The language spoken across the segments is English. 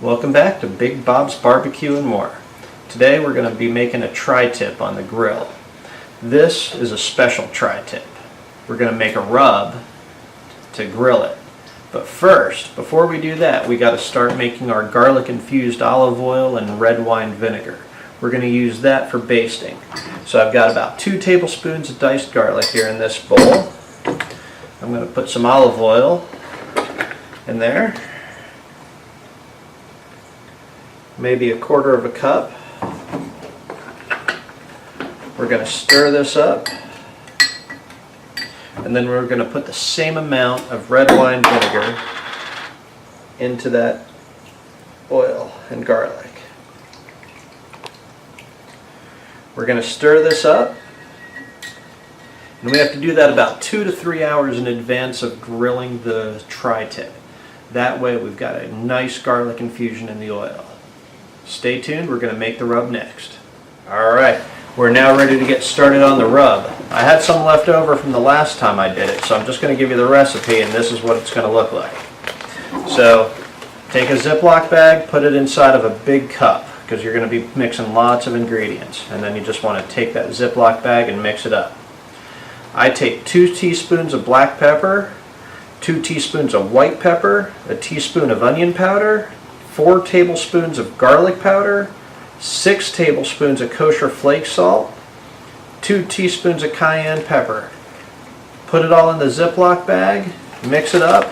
Welcome back to Big Bob's Barbecue and More. Today we're going to be making a tri-tip on the grill. This is a special tri-tip. We're going to make a rub to grill it. But first, before we do that, we got to start making our garlic infused olive oil and red wine vinegar. We're going to use that for basting. So I've got about 2 tablespoons of diced garlic here in this bowl. I'm going to put some olive oil in there. Maybe 1/4 cup. We're going to stir this up, and then we're going to put the same amount of red wine vinegar into that oil and garlic. We're going to stir this up, and we have to do that about 2 to 3 hours in advance of grilling the tri-tip. That way we've got a nice garlic infusion in the oil. Stay tuned, we're going to make the rub next. Alright, we're now ready to get started on the rub. I had some left over from the last time I did it, so I'm just going to give you the recipe and this is what it's going to look like. So, take a Ziploc bag, put it inside of a big cup, because you're going to be mixing lots of ingredients, and then you just want to take that Ziploc bag and mix it up. I take 2 teaspoons of black pepper, 2 teaspoons of white pepper, a teaspoon of onion powder, 4 tablespoons of garlic powder, 6 tablespoons of kosher flake salt, 2 teaspoons of cayenne pepper. Put it all in the Ziploc bag, mix it up,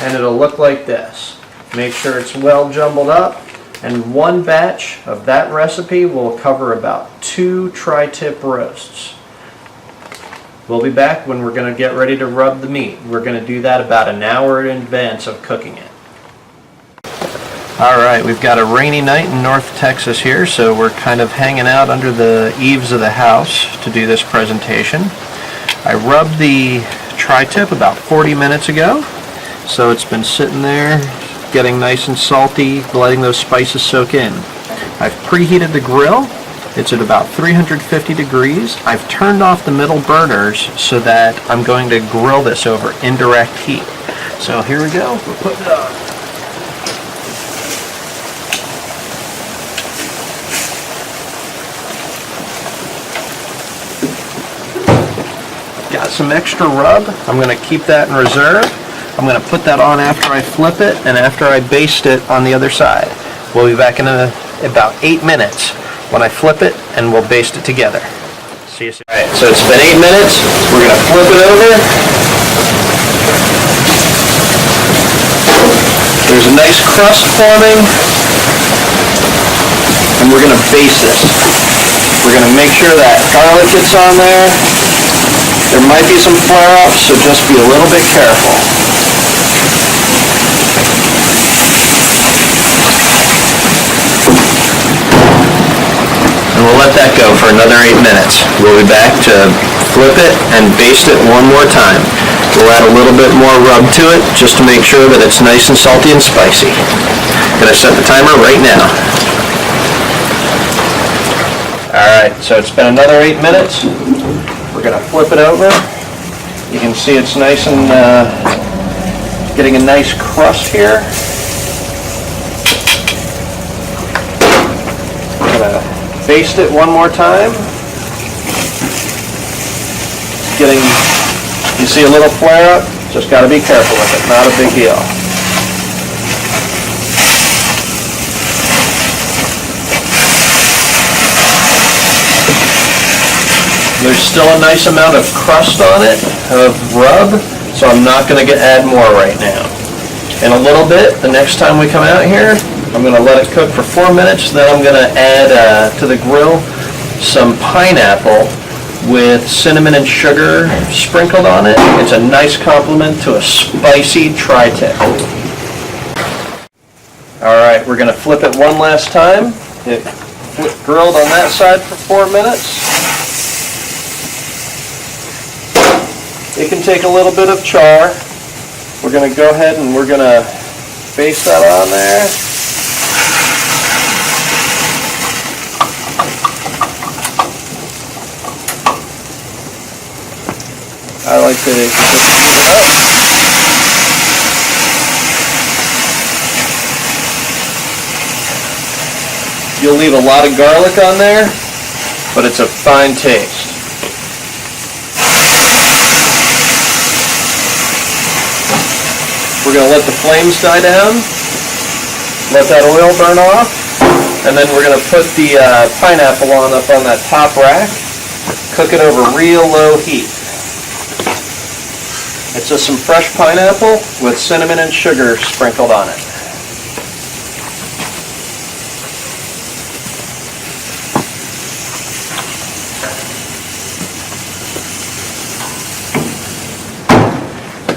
and it'll look like this. Make sure it's well jumbled up, and one batch of that recipe will cover about 2 tri-tip roasts. We'll be back when we're going to get ready to rub the meat. We're going to do that about an hour in advance of cooking it. Alright, we've got a rainy night in North Texas here, so we're kind of hanging out under the eaves of the house to do this presentation. I rubbed the tri-tip about 40 minutes ago, so it's been sitting there getting nice and salty, letting those spices soak in. I've preheated the grill. It's at about 350 degrees. I've turned off the middle burners so that I'm going to grill this over indirect heat. So here we go, we're putting it on. Got some extra rub. I'm going to keep that in reserve. I'm going to put that on after I flip it and after I baste it on the other side. We'll be back in about 8 minutes when I flip it and we'll baste it together. See you soon. Alright, so it's been 8 minutes. We're going to flip it over. There's a nice crust forming, and we're going to baste this. We're going to make sure that garlic gets on there. There might be some flare-ups, so just be a little bit careful. And we'll let that go for another 8 minutes. We'll be back to flip it and baste it one more time. We'll add a little bit more rub to it just to make sure that it's nice and salty and spicy. Gonna set the timer right now. Alright, so it's been another 8 minutes. We're going to flip it over. You can see it's nice and getting a nice crust here. I'm going to baste it one more time. You see a little flare up? Just got to be careful with it, not a big deal. There's still a nice amount of crust on it, of rub, so I'm not going to add more right now. In a little bit, the next time we come out here, I'm going to let it cook for 4 minutes, then I'm going to add to the grill some pineapple with cinnamon and sugar sprinkled on it. It's a nice complement to a spicy tri-tip. Alright, we're going to flip it one last time. It grilled on that side for 4 minutes. It can take a little bit of char. We're going to go ahead and we're going to baste that on there. I like to just heat it up. You'll leave a lot of garlic on there, but it's a fine taste. We're going to let the flames die down, let that oil burn off, and then we're going to put the pineapple up on that top rack, cook it over real low heat. It's just some fresh pineapple with cinnamon and sugar sprinkled on it.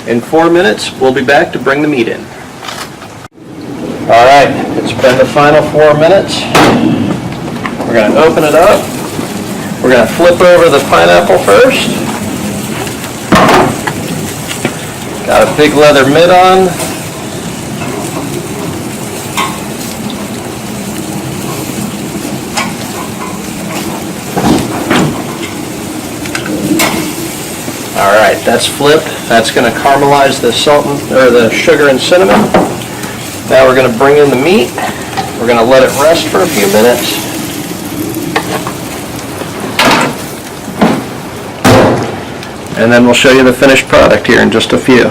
In 4 minutes, we'll be back to bring the meat in. All right, it's been the final 4 minutes. We're going to open it up. We're going to flip over the pineapple first. Got a big leather mitt on. All right, that's flipped. That's going to caramelize the salt or the sugar and cinnamon. Now we're going to bring in the meat. We're going to let it rest for a few minutes. And then we'll show you the finished product here in just a few.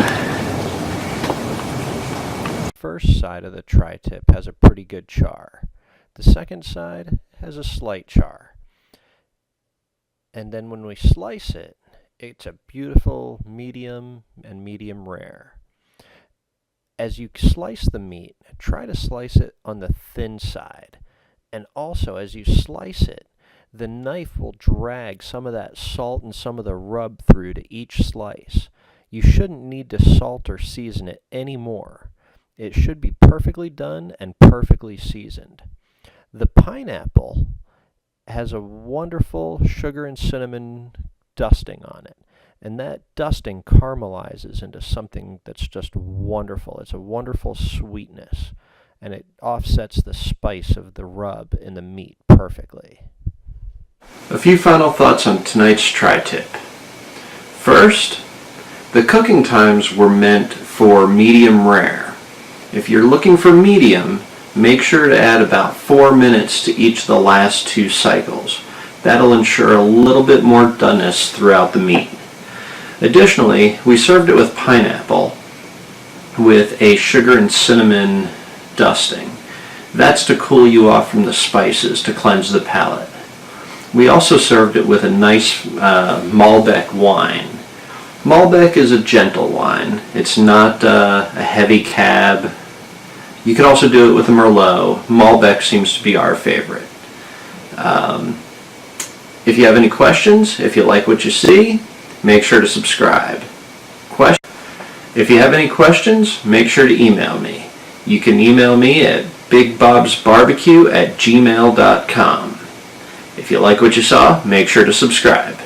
The first side of the tri-tip has a pretty good char. The second side has a slight char. And then when we slice it, it's a beautiful medium and medium rare. As you slice the meat, try to slice it on the thin side. And also, as you slice it, the knife will drag some of that salt and some of the rub through to each slice. You shouldn't need to salt or season it anymore. It should be perfectly done and perfectly seasoned. The pineapple has a wonderful sugar and cinnamon dusting on it. And that dusting caramelizes into something that's just wonderful. It's a wonderful sweetness. And it offsets the spice of the rub in the meat perfectly. A few final thoughts on tonight's tri-tip. First, the cooking times were meant for medium rare. If you're looking for medium, make sure to add about 4 minutes to each of the last 2 cycles. That'll ensure a little bit more doneness throughout the meat. Additionally, we served it with pineapple with a sugar and cinnamon dusting. That's to cool you off from the spices to cleanse the palate. We also served it with a nice Malbec wine. Malbec is a gentle wine. It's not a heavy cab. You could also do it with a Merlot. Malbec seems to be our favorite. If you have any questions, if you like what you see, make sure to subscribe. If you have any questions, make sure to email me. You can email me at bigbobsbarbecue@gmail.com. If you like what you saw, make sure to subscribe.